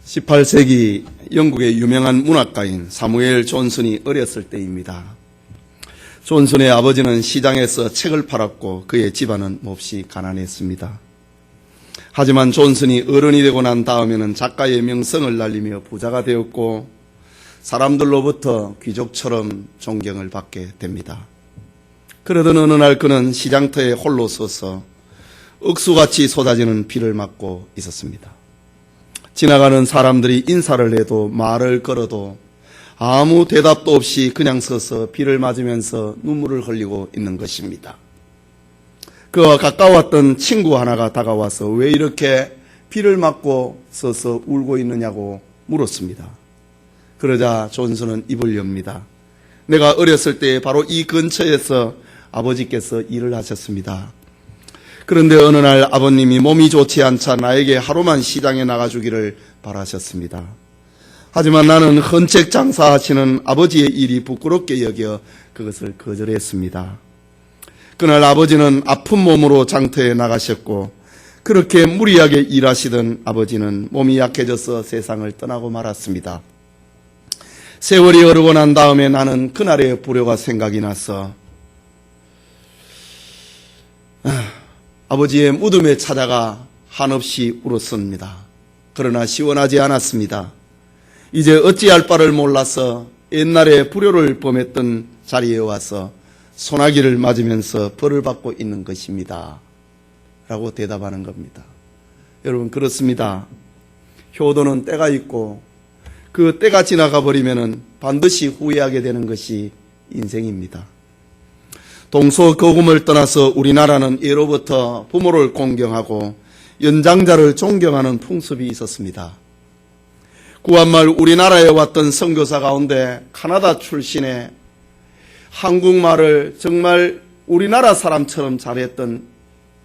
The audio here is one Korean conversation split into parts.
(18세기) 영국의 유명한 문학가인 사무엘 존슨이 어렸을 때입니다. 존슨의 아버지는 시장에서 책을 팔았고 그의 집안은 몹시 가난했습니다. 하지만 존슨이 어른이 되고 난 다음에는 작가의 명성을 날리며 부자가 되었고 사람들로부터 귀족처럼 존경을 받게 됩니다. 그러던 어느 날 그는 시장터에 홀로 서서 억수같이 쏟아지는 비를 맞고 있었습니다. 지나가는 사람들이 인사를 해도 말을 걸어도 아무 대답도 없이 그냥 서서 비를 맞으면서 눈물을 흘리고 있는 것입니다. 그와 가까웠던 친구 하나가 다가와서 왜 이렇게 비를 맞고 서서 울고 있느냐고 물었습니다. 그러자 존슨은 입을 엽니다. 내가 어렸을 때 바로 이 근처에서 아버지께서 일을 하셨습니다. 그런데 어느 날 아버님이 몸이 좋지 않자 나에게 하루만 시장에 나가주기를 바라셨습니다. 하지만 나는 헌책 장사하시는 아버지의 일이 부끄럽게 여겨 그것을 거절했습니다. 그날 아버지는 아픈 몸으로 장터에 나가셨고 그렇게 무리하게 일하시던 아버지는 몸이 약해져서 세상을 떠나고 말았습니다. 세월이 흐르고 난 다음에 나는 그날의 불효가 생각이 나서 아버지의 무덤에 찾아가 한없이 울었습니다. 그러나 시원하지 않았습니다. 이제 어찌할 바를 몰라서 옛날에 불효를 범했던 자리에 와서 소나기를 맞으면서 벌을 받고 있는 것입니다. 라고 대답하는 겁니다. 여러분, 그렇습니다. 효도는 때가 있고 그 때가 지나가 버리면 반드시 후회하게 되는 것이 인생입니다. 동서고금을 떠나서 우리나라는 예로부터 부모를 공경하고 연장자를 존경하는 풍습이 있었습니다. 구한말 우리나라에 왔던 선교사 가운데 카나다 출신의 한국말을 정말 우리나라 사람처럼 잘했던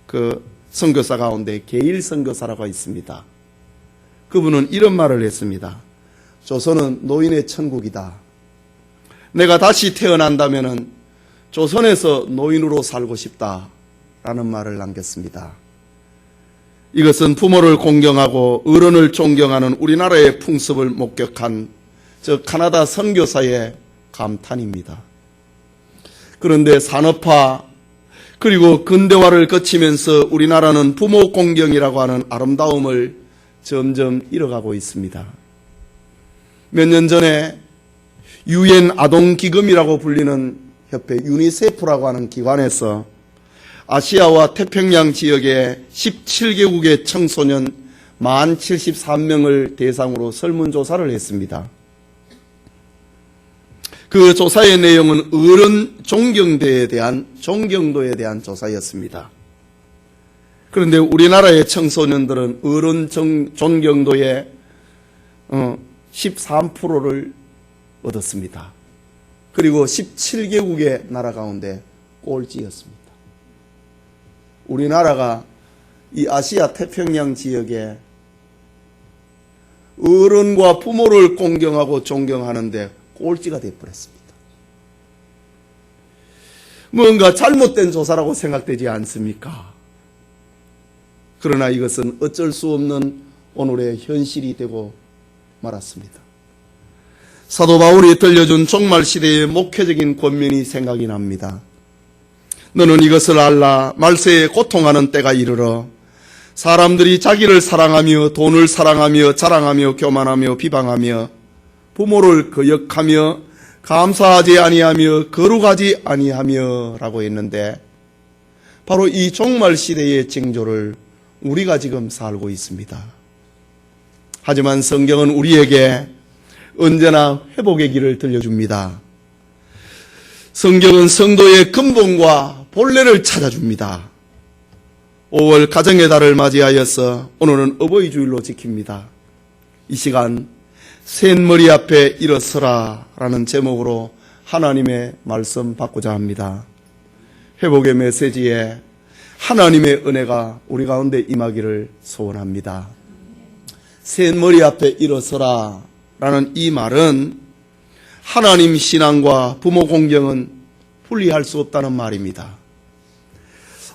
그 선교사 가운데 게일 선교사라고 있습니다. 그분은 이런 말을 했습니다. 조선은 노인의 천국이다. 내가 다시 태어난다면은 조선에서 노인으로 살고 싶다라는 말을 남겼습니다. 이것은 부모를 공경하고 어른을 존경하는 우리나라의 풍습을 목격한 저 카나다 선교사의 감탄입니다. 그런데 산업화 그리고 근대화를 거치면서 우리나라는 부모 공경이라고 하는 아름다움을 점점 잃어가고 있습니다. 몇 년 전에 유엔 아동기금이라고 불리는 협회 유니세프라고 하는 기관에서 아시아와 태평양 지역의 17개국의 청소년 1073명을 대상으로 설문조사를 했습니다. 그 조사의 내용은 어른 존경도에 대한 조사였습니다. 그런데 우리나라의 청소년들은 어른 존경도의 13%를 얻었습니다. 그리고 17개국의 나라 가운데 꼴찌였습니다. 우리나라가 이 아시아 태평양 지역에 어른과 부모를 공경하고 존경하는데 꼴찌가 되어버렸습니다. 뭔가 잘못된 조사라고 생각되지 않습니까? 그러나 이것은 어쩔 수 없는 오늘의 현실이 되고 말았습니다. 사도 바울이 들려준 종말시대의 목회적인 권면이 생각이 납니다. 너는 이것을 알라. 말세에 고통하는 때가 이르러 사람들이 자기를 사랑하며 돈을 사랑하며 자랑하며 교만하며 비방하며 부모를 거역하며 감사하지 아니하며 거룩하지 아니하며 라고 했는데 바로 이 종말시대의 징조를 우리가 지금 살고 있습니다. 하지만 성경은 우리에게 언제나 회복의 길을 들려줍니다. 성경은 성도의 근본과 본래를 찾아줍니다. 5월 가정의 달을 맞이하여서 오늘은 어버이 주일로 지킵니다. 이 시간 샌머리 앞에 일어서라 라는 제목으로 하나님의 말씀 받고자 합니다. 회복의 메시지에 하나님의 은혜가 우리 가운데 임하기를 소원합니다. 샌머리 앞에 일어서라 라는 이 말은 하나님 신앙과 부모 공경은 분리할 수 없다는 말입니다.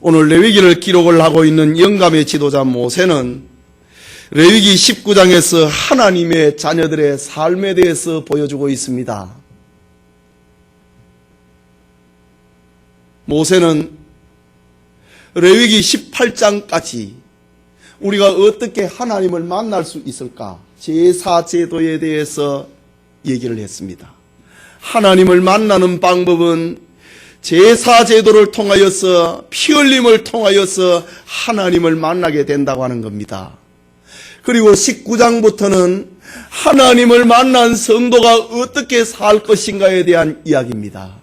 오늘 레위기를 기록을 하고 있는 영감의 지도자 모세는 레위기 19장에서 하나님의 자녀들의 삶에 대해서 보여주고 있습니다. 모세는 레위기 18장까지 우리가 어떻게 하나님을 만날 수 있을까? 제사 제도에 대해서 얘기를 했습니다. 하나님을 만나는 방법은 제사 제도를 통하여서 피 흘림을 통하여서 하나님을 만나게 된다고 하는 겁니다. 그리고 19장부터는 하나님을 만난 성도가 어떻게 살 것인가에 대한 이야기입니다.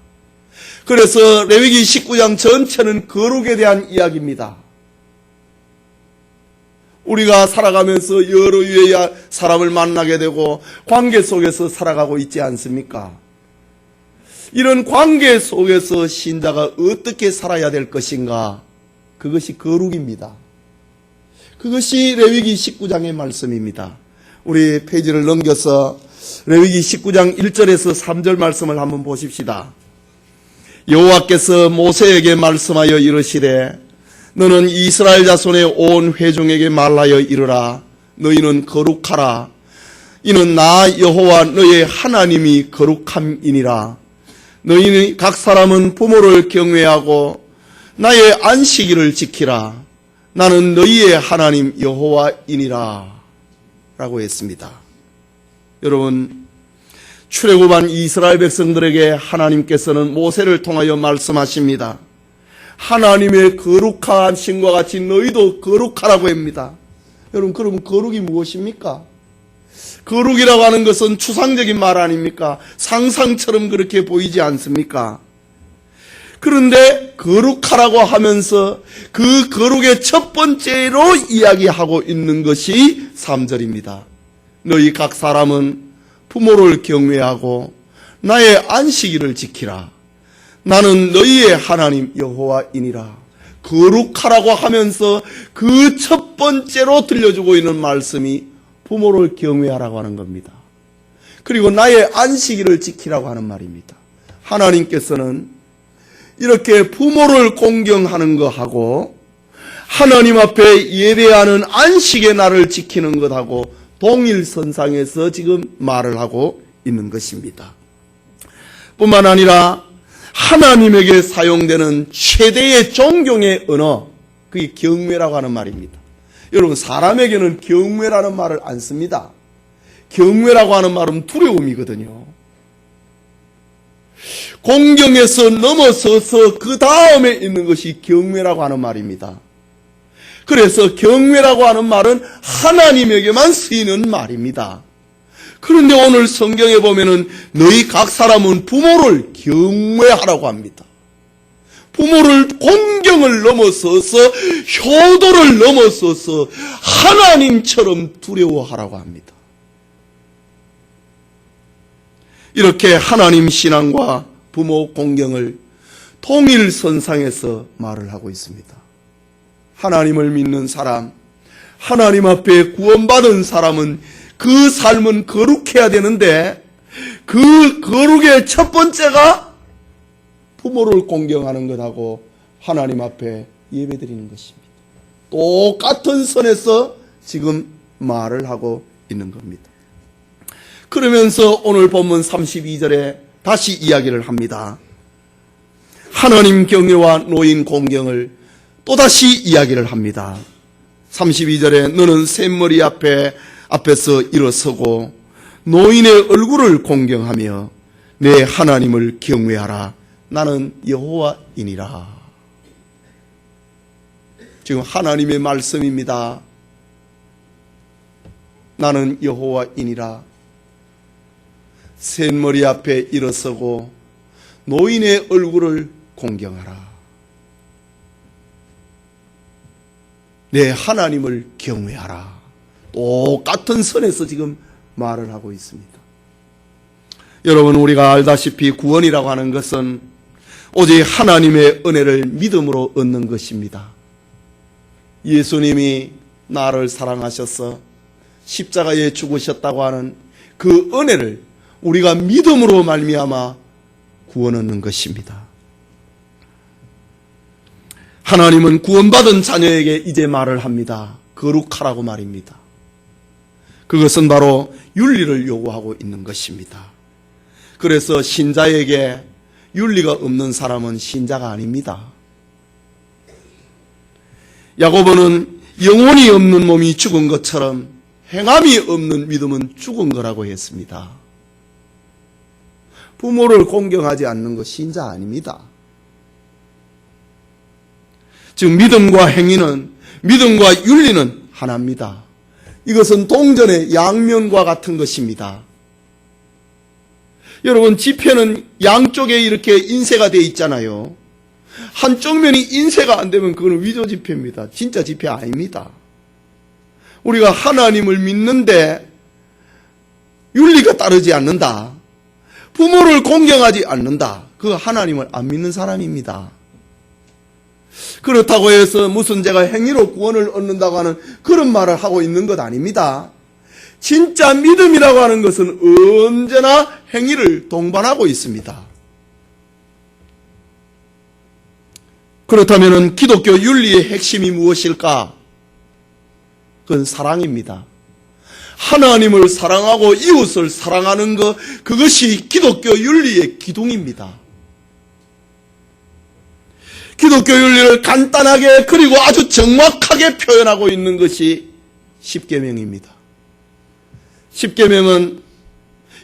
그래서 레위기 19장 전체는 거룩에 대한 이야기입니다. 우리가 살아가면서 여러 유의 사람을 만나게 되고 관계 속에서 살아가고 있지 않습니까? 이런 관계 속에서 신자가 어떻게 살아야 될 것인가? 그것이 거룩입니다. 그것이 레위기 19장의 말씀입니다. 우리 페이지를 넘겨서 레위기 19장 1절에서 3절 말씀을 한번 보십시다. 여호와께서 모세에게 말씀하여 이르시되 너는 이스라엘 자손의 온 회중에게 말하여 이르라. 너희는 거룩하라. 이는 나 여호와 너의 하나님이 거룩함이니라. 너희는 각 사람은 부모를 경외하고 나의 안식일을 지키라. 나는 너희의 하나님 여호와이니라 라고 했습니다. 여러분, 출애굽한 이스라엘 백성들에게 하나님께서는 모세를 통하여 말씀하십니다. 하나님의 거룩하심과 같이 너희도 거룩하라고 합니다. 여러분, 그러면 거룩이 무엇입니까? 거룩이라고 하는 것은 추상적인 말 아닙니까? 상상처럼 그렇게 보이지 않습니까? 그런데 거룩하라고 하면서 그 거룩의 첫 번째로 이야기하고 있는 것이 3절입니다. 너희 각 사람은 부모를 경외하고 나의 안식일을 지키라. 나는 너희의 하나님 여호와이니라. 거룩하라고 하면서 그 첫 번째로 들려주고 있는 말씀이 부모를 경외하라고 하는 겁니다. 그리고 나의 안식일을 지키라고 하는 말입니다. 하나님께서는 이렇게 부모를 공경하는 것하고 하나님 앞에 예배하는 안식의 날을 지키는 것하고 동일선상에서 지금 말을 하고 있는 것입니다. 뿐만 아니라 하나님에게 사용되는 최대의 존경의 언어, 그게 경외라고 하는 말입니다. 여러분, 사람에게는 경외라는 말을 안 씁니다. 경외라고 하는 말은 두려움이거든요. 공경에서 넘어서서 그 다음에 있는 것이 경외라고 하는 말입니다. 그래서 경외라고 하는 말은 하나님에게만 쓰이는 말입니다. 그런데 오늘 성경에 보면은 너희 각 사람은 부모를 경외하라고 합니다. 부모를 공경을 넘어서서 효도를 넘어서서 하나님처럼 두려워하라고 합니다. 이렇게 하나님 신앙과 부모 공경을 통일선상에서 말을 하고 있습니다. 하나님을 믿는 사람, 하나님 앞에 구원받은 사람은 그 삶은 거룩해야 되는데 그 거룩의 첫 번째가 부모를 공경하는 것하고 하나님 앞에 예배드리는 것입니다. 똑같은 선에서 지금 말을 하고 있는 겁니다. 그러면서 오늘 본문 32절에 다시 이야기를 합니다. 하나님 경외와 노인 공경을 또다시 이야기를 합니다. 32절에 너는 샘머리 앞에서 일어서고 노인의 얼굴을 공경하며 내 하나님을 경외하라. 나는 여호와이니라. 지금 하나님의 말씀입니다. 나는 여호와이니라. 샘머리 앞에 일어서고 노인의 얼굴을 공경하라. 내 하나님을 경외하라. 똑같은 선에서 지금 말을 하고 있습니다. 여러분, 우리가 알다시피 구원이라고 하는 것은 오직 하나님의 은혜를 믿음으로 얻는 것입니다. 예수님이 나를 사랑하셔서 십자가에 죽으셨다고 하는 그 은혜를 우리가 믿음으로 말미암아 구원 얻는 것입니다. 하나님은 구원받은 자녀에게 이제 말을 합니다. 거룩하라고 말입니다. 그것은 바로 윤리를 요구하고 있는 것입니다. 그래서 신자에게 윤리가 없는 사람은 신자가 아닙니다. 야고보는 영혼이 없는 몸이 죽은 것처럼 행함이 없는 믿음은 죽은 거라고 했습니다. 부모를 공경하지 않는 것 신자 아닙니다. 즉 믿음과 행위는, 믿음과 윤리는 하나입니다. 이것은 동전의 양면과 같은 것입니다. 여러분, 지폐는 양쪽에 이렇게 인쇄가 되어 있잖아요. 한쪽 면이 인쇄가 안 되면 그건 위조 지폐입니다. 진짜 지폐 아닙니다. 우리가 하나님을 믿는데 윤리가 따르지 않는다, 부모를 공경하지 않는다, 그 하나님을 안 믿는 사람입니다. 그렇다고 해서 무슨 제가 행위로 구원을 얻는다고 하는 그런 말을 하고 있는 것 아닙니다. 진짜 믿음이라고 하는 것은 언제나 행위를 동반하고 있습니다. 그렇다면 기독교 윤리의 핵심이 무엇일까? 그건 사랑입니다. 하나님을 사랑하고 이웃을 사랑하는 것, 그것이 기독교 윤리의 기둥입니다. 기독교 윤리를 간단하게 그리고 아주 정확하게 표현하고 있는 것이 십계명입니다. 십계명은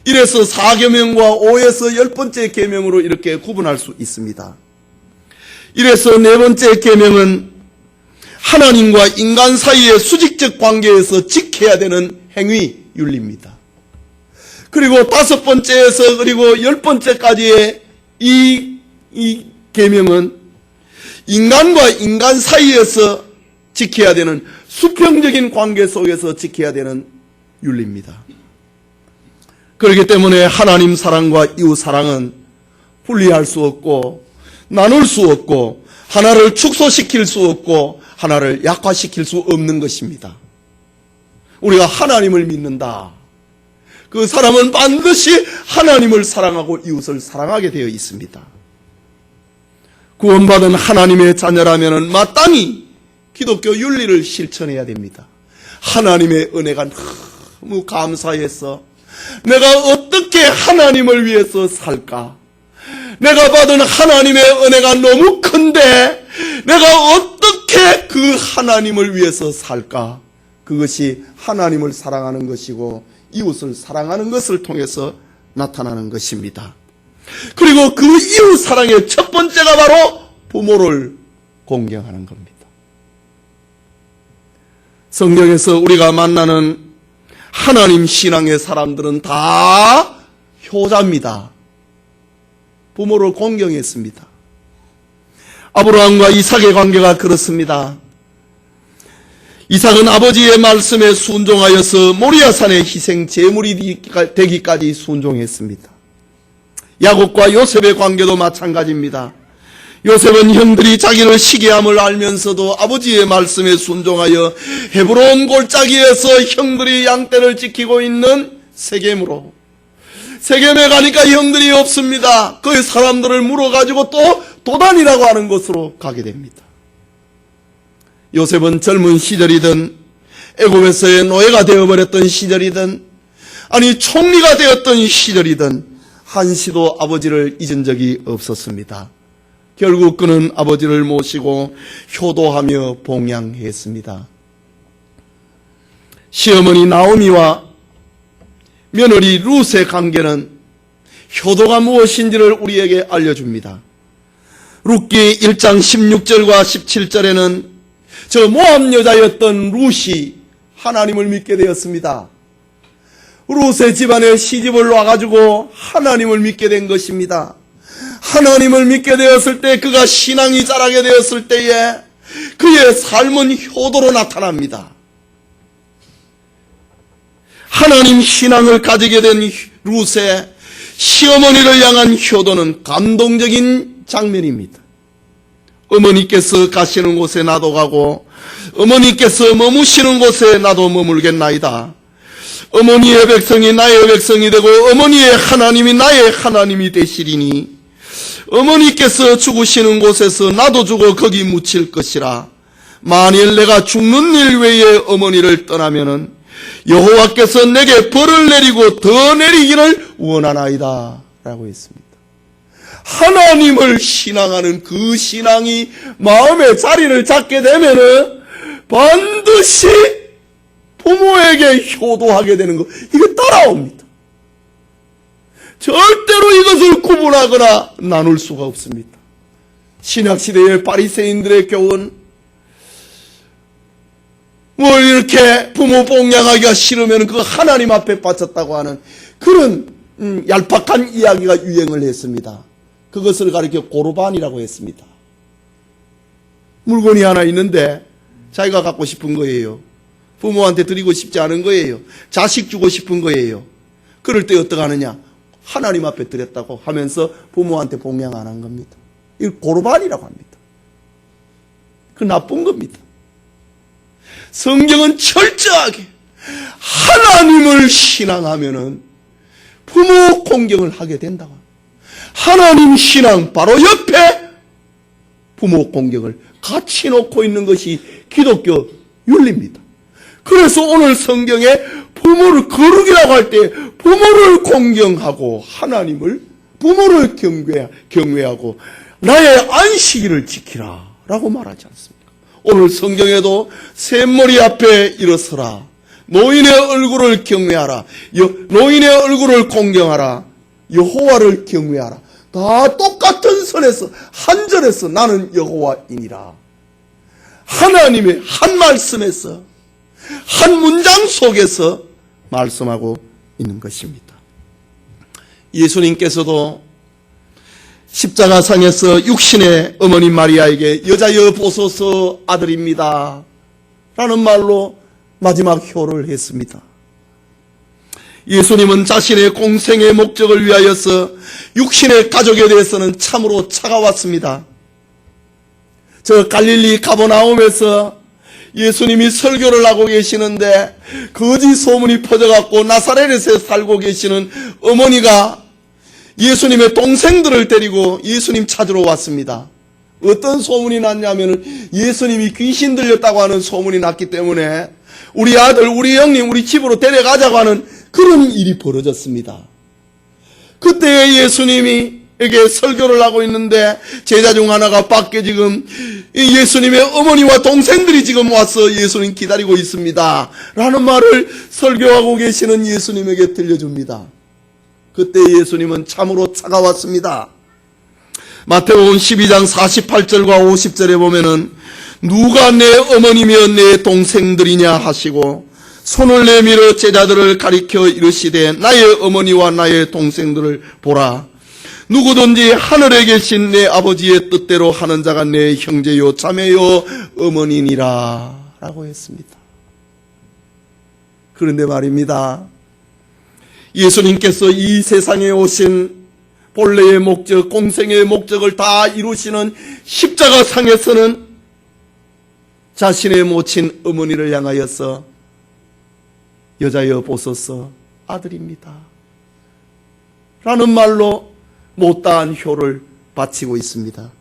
1에서 4계명과 5에서 10번째 계명으로 이렇게 구분할 수 있습니다. 1에서 4번째 계명은 하나님과 인간 사이의 수직적 관계에서 지켜야 되는 행위 윤리입니다. 그리고 5번째에서 그리고 10번째까지의 이 계명은 인간과 인간 사이에서 지켜야 되는 수평적인 관계 속에서 지켜야 되는 윤리입니다. 그렇기 때문에 하나님 사랑과 이웃 사랑은 분리할 수 없고 나눌 수 없고 하나를 축소시킬 수 없고 하나를 약화시킬 수 없는 것입니다. 우리가 하나님을 믿는다, 그 사람은 반드시 하나님을 사랑하고 이웃을 사랑하게 되어 있습니다. 구원받은 하나님의 자녀라면 마땅히 기독교 윤리를 실천해야 됩니다. 하나님의 은혜가 너무 감사해서 내가 어떻게 하나님을 위해서 살까? 내가 받은 하나님의 은혜가 너무 큰데 내가 어떻게 그 하나님을 위해서 살까? 그것이 하나님을 사랑하는 것이고 이웃을 사랑하는 것을 통해서 나타나는 것입니다. 그리고 그 이웃 사랑의 첫 번째가 바로 부모를 공경하는 겁니다. 성경에서 우리가 만나는 하나님 신앙의 사람들은 다 효자입니다. 부모를 공경했습니다. 아브라함과 이삭의 관계가 그렇습니다. 이삭은 아버지의 말씀에 순종하여서 모리아산의 희생 제물이 되기까지 순종했습니다. 야곱과 요셉의 관계도 마찬가지입니다. 요셉은 형들이 자기를 시기함을 알면서도 아버지의 말씀에 순종하여 헤브론 골짜기에서 형들이 양떼를 지키고 있는 세겜으로, 세겜에 가니까 형들이 없습니다. 그 사람들을 물어가지고 또 도단이라고 하는 곳으로 가게 됩니다. 요셉은 젊은 시절이든 애굽에서의 노예가 되어버렸던 시절이든 아니 총리가 되었던 시절이든 한시도 아버지를 잊은 적이 없었습니다. 결국 그는 아버지를 모시고 효도하며 봉양했습니다. 시어머니 나오미와 며느리 룻의 관계는 효도가 무엇인지를 우리에게 알려줍니다. 룻기 1장 16절과 17절에는 저 모압 여자였던 룻이 하나님을 믿게 되었습니다. 룻의 집안에 시집을 와가지고 하나님을 믿게 된 것입니다. 하나님을 믿게 되었을 때 그가 신앙이 자라게 되었을 때에 그의 삶은 효도로 나타납니다. 하나님 신앙을 가지게 된 룻의 시어머니를 향한 효도는 감동적인 장면입니다. 어머니께서 가시는 곳에 나도 가고 어머니께서 머무시는 곳에 나도 머물겠나이다. 어머니의 백성이 나의 백성이 되고 어머니의 하나님이 나의 하나님이 되시리니 어머니께서 죽으시는 곳에서 나도 죽어 거기 묻힐 것이라. 만일 내가 죽는 일 외에 어머니를 떠나면은 여호와께서 내게 벌을 내리고 더 내리기를 원하나이다 라고 했습니다. 하나님을 신앙하는 그 신앙이 마음에 자리를 잡게 되면은 반드시 부모에게 효도하게 되는 것, 이게 따라옵니다. 절대로 이것을 구분하거나 나눌 수가 없습니다. 신약시대의 바리새인들의 교훈, 뭐 이렇게 부모 봉양하기가 싫으면 그거 하나님 앞에 바쳤다고 하는 그런 얄팍한 이야기가 유행을 했습니다. 그것을 가리켜 고르반이라고 했습니다. 물건이 하나 있는데 자기가 갖고 싶은 거예요. 부모한테 드리고 싶지 않은 거예요. 자식 주고 싶은 거예요. 그럴 때 어떻게 하느냐? 하나님 앞에 드렸다고 하면서 부모한테 봉양 안 한 겁니다. 이걸 고르반이라고 합니다. 그 나쁜 겁니다. 성경은 철저하게 하나님을 신앙하면은 부모 공경을 하게 된다고 합니다. 하나님 신앙 바로 옆에 부모 공경을 같이 놓고 있는 것이 기독교 윤리입니다. 그래서 오늘 성경에 부모를 거룩이라고 할 때 부모를 공경하고 하나님을 부모를 경외하고 나의 안식일을 지키라 라고 말하지 않습니까? 오늘 성경에도 샘머리 앞에 일어서라, 노인의 얼굴을 경외하라, 노인의 얼굴을 공경하라, 여호와를 경외하라, 다 똑같은 선에서 한 절에서 나는 여호와이니라, 하나님의 한 말씀에서 한 문장 속에서 말씀하고 있는 것입니다. 예수님께서도 십자가상에서 육신의 어머니 마리아에게 여자여 보소서 아들입니다 라는 말로 마지막 효를 했습니다. 예수님은 자신의 공생의 목적을 위하여서 육신의 가족에 대해서는 참으로 차가웠습니다. 저 갈릴리 가버나움에서 예수님이 설교를 하고 계시는데 거짓 소문이 퍼져갖고 나사렛에 살고 계시는 어머니가 예수님의 동생들을 데리고 예수님 찾으러 왔습니다. 어떤 소문이 났냐면 예수님이 귀신 들렸다고 하는 소문이 났기 때문에 우리 아들, 우리 형님, 우리 집으로 데려가자고 하는 그런 일이 벌어졌습니다. 그때 예수님이 에게 설교를 하고 있는데 제자 중 하나가 밖에 지금 예수님의 어머니와 동생들이 지금 와서 예수님 기다리고 있습니다 라는 말을 설교하고 계시는 예수님에게 들려줍니다. 그때 예수님은 참으로 차가웠습니다. 마태복음 12장 48절과 50절에 보면은 누가 내 어머니며 내 동생들이냐 하시고 손을 내밀어 제자들을 가리켜 이르시되 나의 어머니와 나의 동생들을 보라. 누구든지 하늘에 계신 내 아버지의 뜻대로 하는 자가 내 형제요 자매요 어머니니라 라고 했습니다. 그런데 말입니다, 예수님께서 이 세상에 오신 본래의 목적, 공생의 목적을 다 이루시는 십자가상에서는 자신의 모친 어머니를 향하여서 여자여 보소서 아들입니다 라는 말로 못다한 효를 바치고 있습니다.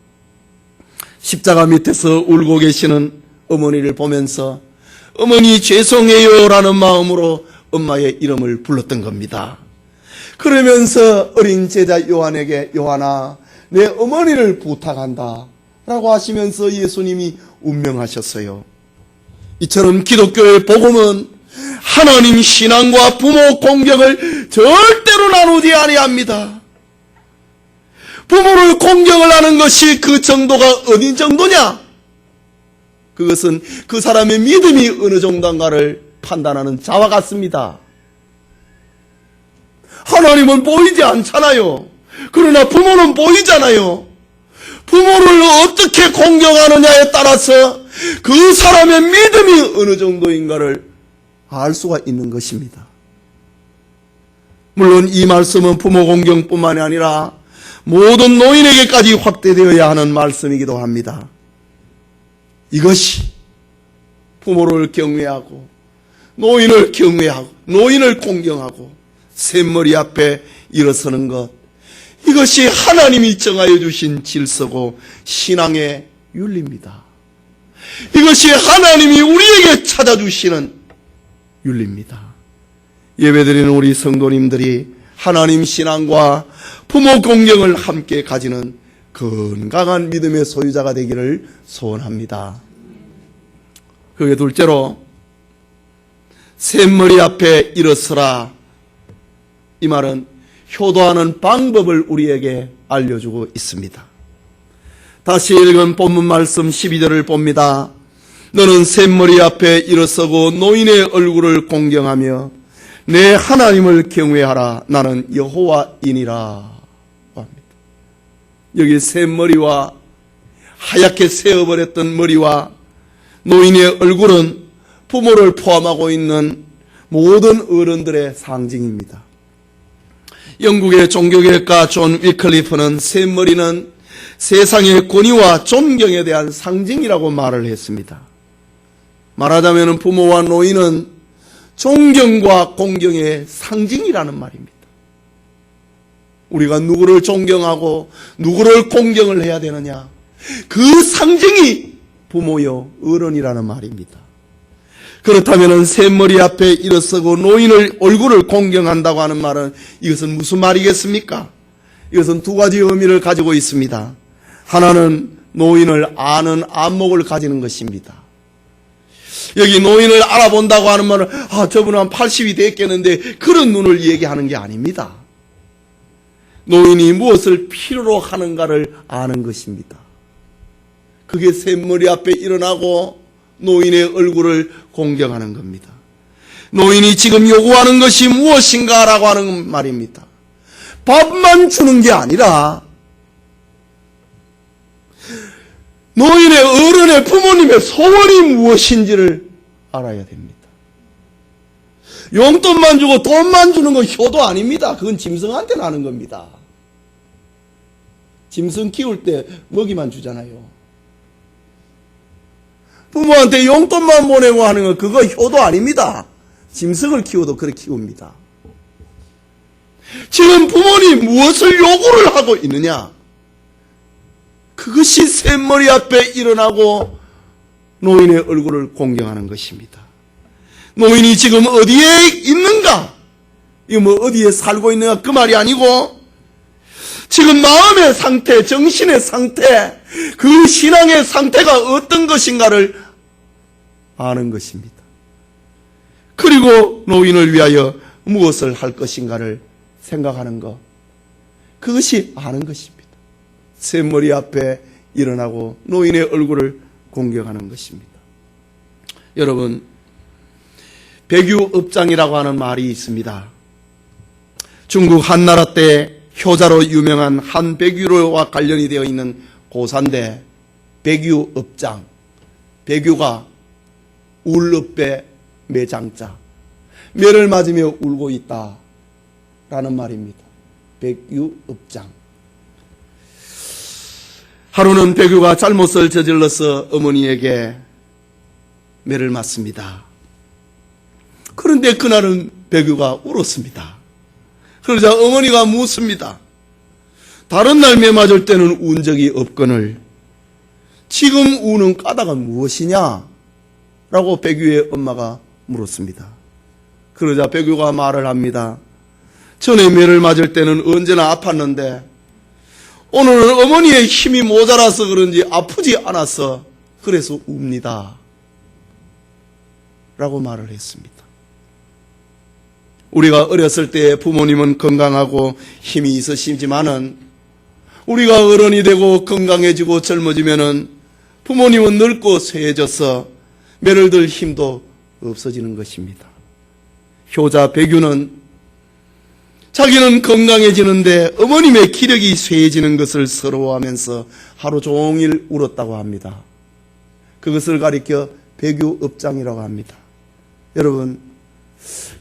십자가 밑에서 울고 계시는 어머니를 보면서 어머니 죄송해요 라는 마음으로 엄마의 이름을 불렀던 겁니다. 그러면서 어린 제자 요한에게 요한아 내 어머니를 부탁한다 라고 하시면서 예수님이 운명하셨어요. 이처럼 기독교의 복음은 하나님 신앙과 부모 공경을 절대로 나누지 아니합니다. 부모를 공경을 하는 것이 그 정도가 어디 정도냐? 그것은 그 사람의 믿음이 어느 정도인가를 판단하는 자와 같습니다. 하나님은 보이지 않잖아요. 그러나 부모는 보이잖아요. 부모를 어떻게 공경하느냐에 따라서 그 사람의 믿음이 어느 정도인가를 알 수가 있는 것입니다. 물론 이 말씀은 부모 공경뿐만이 아니라 모든 노인에게까지 확대되어야 하는 말씀이기도 합니다. 이것이 부모를 경외하고 노인을 경외하고 노인을 공경하고 샘머리 앞에 일어서는 것, 이것이 하나님이 정하여 주신 질서고 신앙의 윤리입니다. 이것이 하나님이 우리에게 찾아주시는 윤리입니다. 예배드리는 우리 성도님들이 하나님 신앙과 부모 공경을 함께 가지는 건강한 믿음의 소유자가 되기를 소원합니다. 그게 둘째로 샘머리 앞에 일어서라. 이 말은 효도하는 방법을 우리에게 알려주고 있습니다. 다시 읽은 본문 말씀 12절을 봅니다. 너는 샘머리 앞에 일어서고 노인의 얼굴을 공경하며 내 하나님을 경외하라. 나는 여호와이니라 합니다. 여기 샘머리와 하얗게 세어버렸던 머리와 노인의 얼굴은 부모를 포함하고 있는 모든 어른들의 상징입니다. 영국의 종교개혁가 존 위클리프는 샘머리는 세상의 권위와 존경에 대한 상징이라고 말을 했습니다. 말하자면 부모와 노인은 존경과 공경의 상징이라는 말입니다. 우리가 누구를 존경하고 누구를 공경을 해야 되느냐? 그 상징이 부모요 어른이라는 말입니다. 그렇다면 샘머리 앞에 일어서고 노인의 얼굴을 공경한다고 하는 말은 이것은 무슨 말이겠습니까? 이것은 두 가지 의미를 가지고 있습니다. 하나는 노인을 아는 안목을 가지는 것입니다. 여기 노인을 알아본다고 하는 말은 저분은 한 80이 됐겠는데 그런 눈을 얘기하는 게 아닙니다. 노인이 무엇을 필요로 하는가를 아는 것입니다. 그게 샘머리 앞에 일어나고 노인의 얼굴을 공경하는 겁니다. 노인이 지금 요구하는 것이 무엇인가라고 하는 말입니다. 밥만 주는 게 아니라 노인의 어른의 부모님의 소원이 무엇인지를 알아야 됩니다. 용돈만 주고 돈만 주는 건 효도 아닙니다. 그건 짐승한테 나는 겁니다. 짐승 키울 때 먹이만 주잖아요. 부모한테 용돈만 보내고 하는 건 그거 효도 아닙니다. 짐승을 키워도 그렇게 키웁니다. 지금 부모님 무엇을 요구를 하고 있느냐? 그것이 샘머리 앞에 일어나고 노인의 얼굴을 공경하는 것입니다. 노인이 지금 어디에 있는가? 이거 뭐 어디에 살고 있는가? 그 말이 아니고 지금 마음의 상태, 정신의 상태, 그 신앙의 상태가 어떤 것인가를 아는 것입니다. 그리고 노인을 위하여 무엇을 할 것인가를 생각하는 것, 그것이 아는 것입니다. 샘머리 앞에 일어나고 노인의 얼굴을 공경하는 것입니다. 여러분, 백유업장이라고 하는 말이 있습니다. 중국 한나라 때 효자로 유명한 한 백유와 관련이 되어 있는 고사인데, 백유업장, 백유가 울읍배 매장자, 매를 맞으며 울고 있다 라는 말입니다. 백유업장. 하루는 백유가 잘못을 저질러서 어머니에게 매를 맞습니다. 그런데 그날은 백유가 울었습니다. 그러자 어머니가 묻습니다. 다른 날 매 맞을 때는 운 적이 없거늘 지금 우는 까닭은 무엇이냐? 라고 백유의 엄마가 물었습니다. 그러자 백유가 말을 합니다. 전에 매를 맞을 때는 언제나 아팠는데 오늘은 어머니의 힘이 모자라서 그런지 아프지 않아서 그래서 웁니다. 라고 말을 했습니다. 우리가 어렸을 때 부모님은 건강하고 힘이 있으시지만은 우리가 어른이 되고 건강해지고 젊어지면은 부모님은 늙고 쇠해져서 매를 들 힘도 없어지는 것입니다. 효자 백유는 자기는 건강해지는데 어머님의 기력이 쇠해지는 것을 서러워하면서 하루 종일 울었다고 합니다. 그것을 가리켜 백유업장이라고 합니다. 여러분,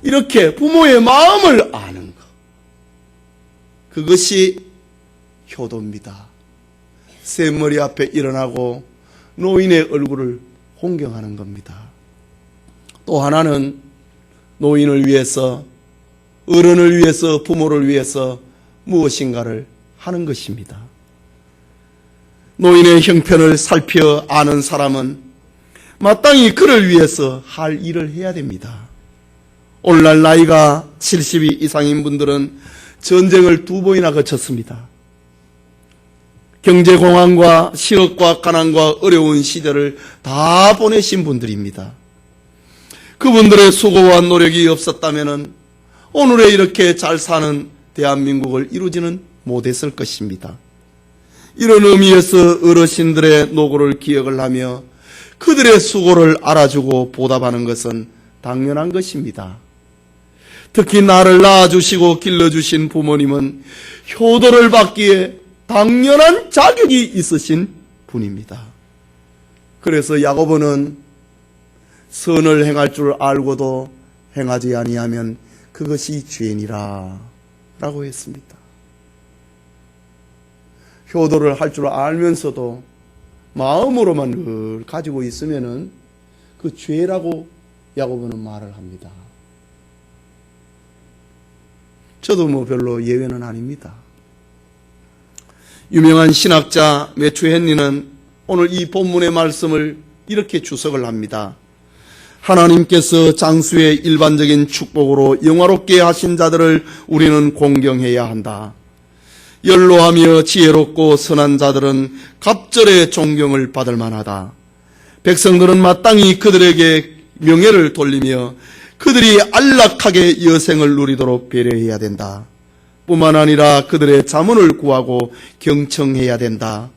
이렇게 부모의 마음을 아는 것, 그것이 효도입니다. 샘머리 앞에 일어나고 노인의 얼굴을 공경하는 겁니다. 또 하나는 노인을 위해서, 어른을 위해서, 부모를 위해서 무엇인가를 하는 것입니다. 노인의 형편을 살펴 아는 사람은 마땅히 그를 위해서 할 일을 해야 됩니다. 오늘날 나이가 70이 이상인 분들은 전쟁을 2번이나 거쳤습니다. 경제공황과 실업과 가난과 어려운 시절을 다 보내신 분들입니다. 그분들의 수고와 노력이 없었다면 오늘에 이렇게 잘 사는 대한민국을 이루지는 못했을 것입니다. 이런 의미에서 어르신들의 노고를 기억을 하며 그들의 수고를 알아주고 보답하는 것은 당연한 것입니다. 특히 나를 낳아주시고 길러주신 부모님은 효도를 받기에 당연한 자격이 있으신 분입니다. 그래서 야고보는 선을 행할 줄 알고도 행하지 아니하면 그것이 죄니라 라고 했습니다. 효도를 할 줄 알면서도 마음으로만 늘 가지고 있으면은 그 죄라고 야고보는 말을 합니다. 저도 별로 예외는 아닙니다. 유명한 신학자 매튜 헨리는 오늘 이 본문의 말씀을 이렇게 주석을 합니다. 하나님께서 장수의 일반적인 축복으로 영화롭게 하신 자들을 우리는 공경해야 한다. 연로하며 지혜롭고 선한 자들은 갑절의 존경을 받을 만하다. 백성들은 마땅히 그들에게 명예를 돌리며 그들이 안락하게 여생을 누리도록 배려해야 된다. 뿐만 아니라 그들의 자문을 구하고 경청해야 된다.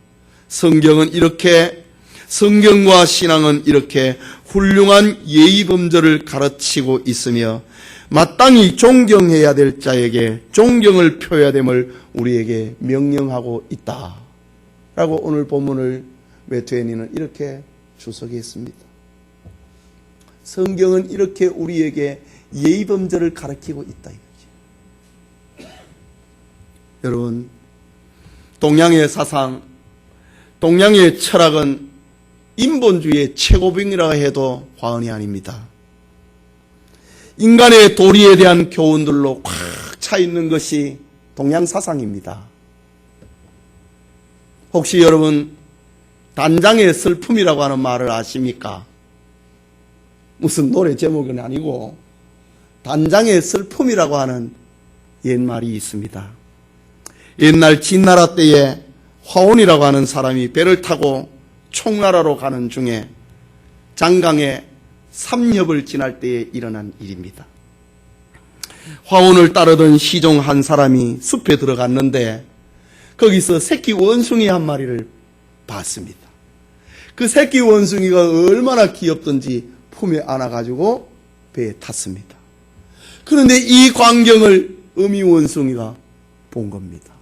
성경과 신앙은 이렇게 훌륭한 예의범절을 가르치고 있으며 마땅히 존경해야 될 자에게 존경을 표해야 됨을 우리에게 명령하고 있다 라고 오늘 본문을 매튜 헨리는 이렇게 주석했습니다. 성경은 이렇게 우리에게 예의범절을 가르치고 있다 이거죠. 여러분, 동양의 사상, 동양의 철학은 인본주의의 최고봉이라 해도 과언이 아닙니다. 인간의 도리에 대한 교훈들로 꽉 차 있는 것이 동양 사상입니다. 혹시 여러분 단장의 슬픔이라고 하는 말을 아십니까? 무슨 노래 제목은 아니고 단장의 슬픔이라고 하는 옛말이 있습니다. 옛날 진나라 때에 화온이라고 하는 사람이 배를 타고 총나라로 가는 중에 장강에 삼엽을 지날 때에 일어난 일입니다. 화온을 따르던 시종 한 사람이 숲에 들어갔는데 거기서 새끼 원숭이 한 마리를 봤습니다. 그 새끼 원숭이가 얼마나 귀엽던지 품에 안아가지고 배에 탔습니다. 그런데 이 광경을 어미 원숭이가 본 겁니다.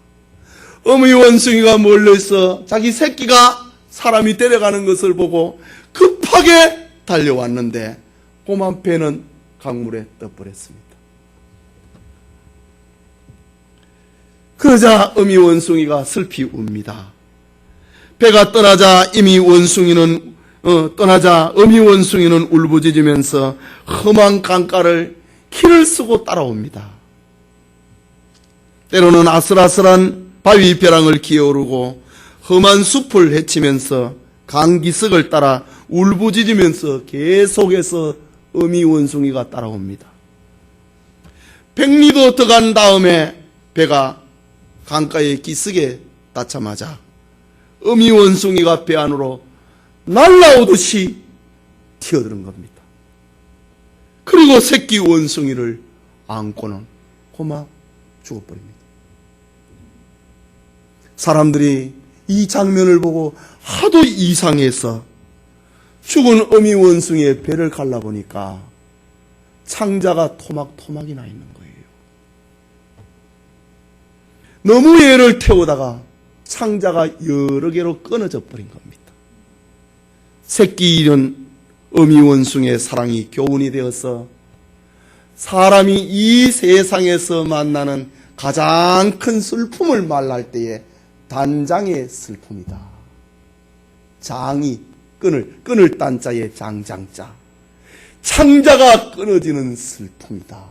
어미 원숭이가 멀리서 자기 새끼가 사람이 데려가는 것을 보고 급하게 달려왔는데 고만 배는 강물에 떠버렸습니다. 그러자 어미 원숭이가 슬피 웁니다. 배가 떠나자 어미 원숭이는 울부짖으면서 험한 강가를 키를 쓰고 따라옵니다. 때로는 아슬아슬한 바위 벼랑을 기어오르고 험한 숲을 헤치면서 강기슭을 따라 울부짖으면서 계속해서 어미 원숭이가 따라옵니다. 100리도 더 간 다음에 배가 강가의 기슭에 닿자마자 어미 원숭이가 배 안으로 날아오듯이 튀어드는 겁니다. 그리고 새끼 원숭이를 안고는 고마 죽어버립니다. 사람들이 이 장면을 보고 하도 이상해서 죽은 어미 원숭이의 배를 갈라보니까 창자가 토막토막이 나 있는 거예요. 너무 얘를 태우다가 창자가 여러 개로 끊어져 버린 겁니다. 새끼 잃은 어미 원숭이의 사랑이 교훈이 되어서 사람이 이 세상에서 만나는 가장 큰 슬픔을 말할 때에 단장의 슬픔이다. 장이 끊을 딴자의 장장자. 창자가 끊어지는 슬픔이다.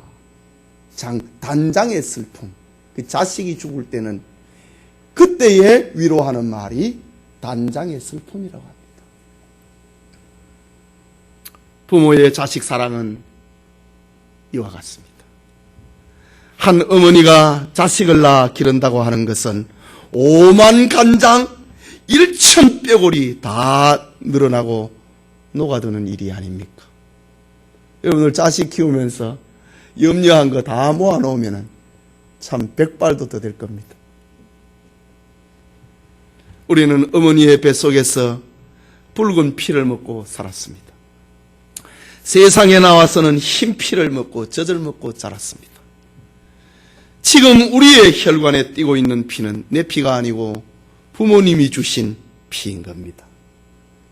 단장의 슬픔. 그 자식이 죽을 때는 그때에 위로하는 말이 단장의 슬픔이라고 합니다. 부모의 자식 사랑은 이와 같습니다. 한 어머니가 자식을 낳아 기른다고 하는 것은 5만 간장 1천 뼈골이 다 늘어나고 녹아드는 일이 아닙니까? 여러분들 자식 키우면서 염려한 거 다 모아놓으면 참 100발도 더 될 겁니다. 우리는 어머니의 뱃속에서 붉은 피를 먹고 살았습니다. 세상에 나와서는 흰 피를 먹고 젖을 먹고 자랐습니다. 지금 우리의 혈관에 띄고 있는 피는 내 피가 아니고 부모님이 주신 피인 겁니다.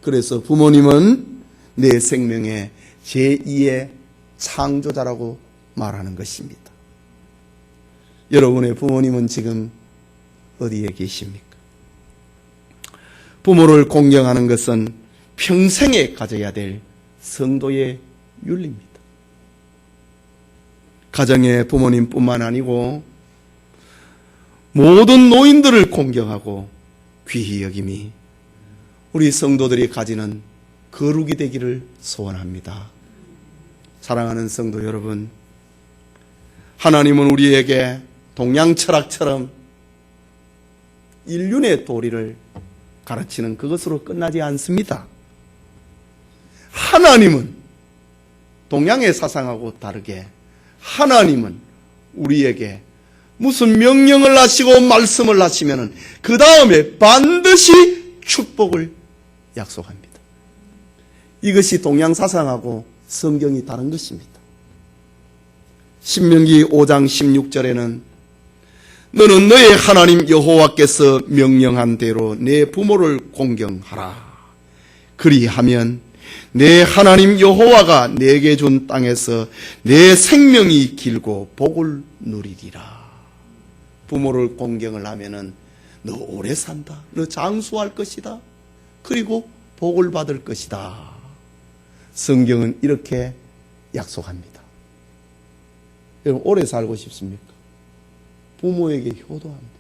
그래서 부모님은 내 생명의 제2의 창조자라고 말하는 것입니다. 여러분의 부모님은 지금 어디에 계십니까? 부모를 공경하는 것은 평생에 가져야 될 성도의 윤리입니다. 가정의 부모님뿐만 아니고 모든 노인들을 공경하고 귀히 여김이 우리 성도들이 가지는 거룩이 되기를 소원합니다. 사랑하는 성도 여러분, 하나님은 우리에게 동양철학처럼 인륜의 도리를 가르치는 그것으로 끝나지 않습니다. 하나님은 동양의 사상하고 다르게 하나님은 우리에게 무슨 명령을 하시고 말씀을 하시면 그 다음에 반드시 축복을 약속합니다. 이것이 동양 사상하고 성경이 다른 것입니다. 신명기 5장 16절에는 너는 너의 하나님 여호와께서 명령한 대로 내 부모를 공경하라. 그리하면 내 하나님 여호와가 내게 준 땅에서 내 생명이 길고 복을 누리리라. 부모를 공경을 하면은 너 오래 산다. 너 장수할 것이다. 그리고 복을 받을 것이다. 성경은 이렇게 약속합니다. 여러분 오래 살고 싶습니까? 부모에게 효도합니다.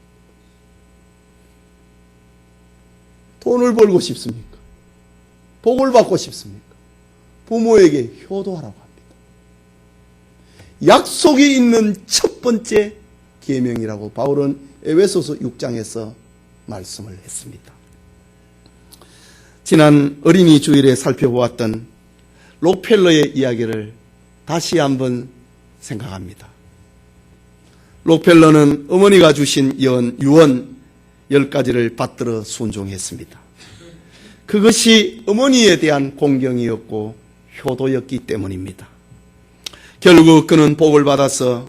돈을 벌고 싶습니까? 복을 받고 싶습니까? 부모에게 효도하라고 합니다. 약속이 있는 첫 번째 계명이라고 바울은 에베소서 6장에서 말씀을 했습니다. 지난 어린이 주일에 살펴보았던 록펠러의 이야기를 다시 한번 생각합니다. 록펠러는 어머니가 주신 유언 10가지를 받들어 순종했습니다. 그것이 어머니에 대한 공경이었고 효도였기 때문입니다. 결국 그는 복을 받아서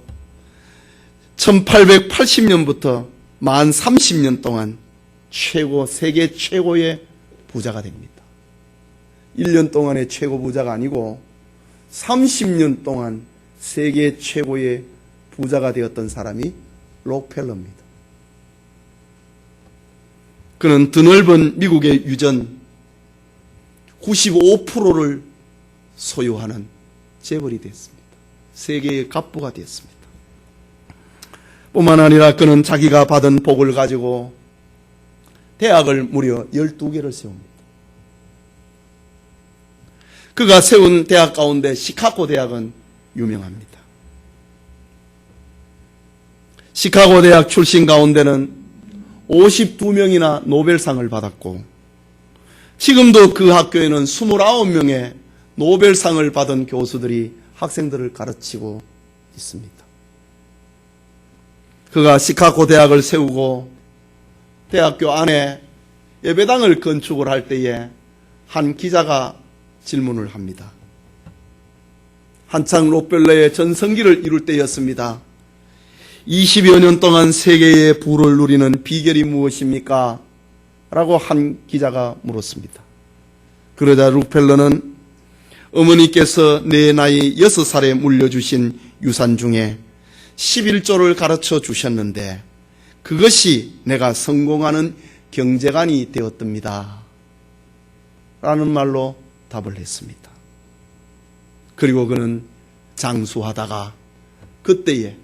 1880년부터 만 30년 동안 세계 최고의 부자가 됩니다. 1년 동안의 최고 부자가 아니고 30년 동안 세계 최고의 부자가 되었던 사람이 록펠러입니다. 그는 드넓은 미국의 유전 95%를 소유하는 재벌이 됐습니다. 세계의 갑부가 됐습니다. 뿐만 아니라 그는 자기가 받은 복을 가지고 대학을 무려 12개를 세웁니다. 그가 세운 대학 가운데 시카고 대학은 유명합니다. 시카고 대학 출신 가운데는 52명이나 노벨상을 받았고 지금도 그 학교에는 29명의 노벨상을 받은 교수들이 학생들을 가르치고 있습니다. 그가 시카고 대학을 세우고 대학교 안에 예배당을 건축을 할 때에 한 기자가 질문을 합니다. 한창 록펠러의 전성기를 이룰 때였습니다. 20여 년 동안 세계의 부를 누리는 비결이 무엇입니까? 라고 한 기자가 물었습니다. 그러자 록펠러는 어머니께서 내 나이 6살에 물려주신 유산 중에 11조를 가르쳐 주셨는데 그것이 내가 성공하는 경제관이 되었답니다. 라는 말로 답을 했습니다. 그리고 그는 장수하다가 그때에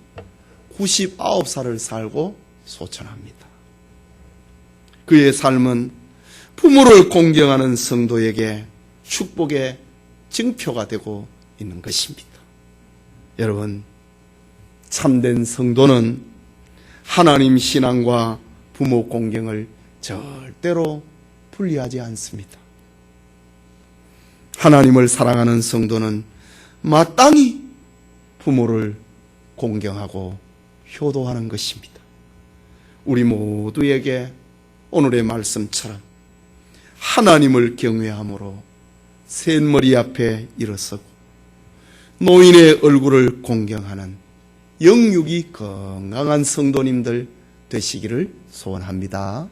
99살을 살고 소천합니다. 그의 삶은 부모를 공경하는 성도에게 축복의 증표가 되고 있는 것입니다. 여러분, 참된 성도는 하나님 신앙과 부모 공경을 절대로 분리하지 않습니다. 하나님을 사랑하는 성도는 마땅히 부모를 공경하고 효도하는 것입니다. 우리 모두에게 오늘의 말씀처럼 하나님을 경외함으로 셋머리 앞에 일어서고 노인의 얼굴을 공경하는 영육이 건강한 성도님들 되시기를 소원합니다.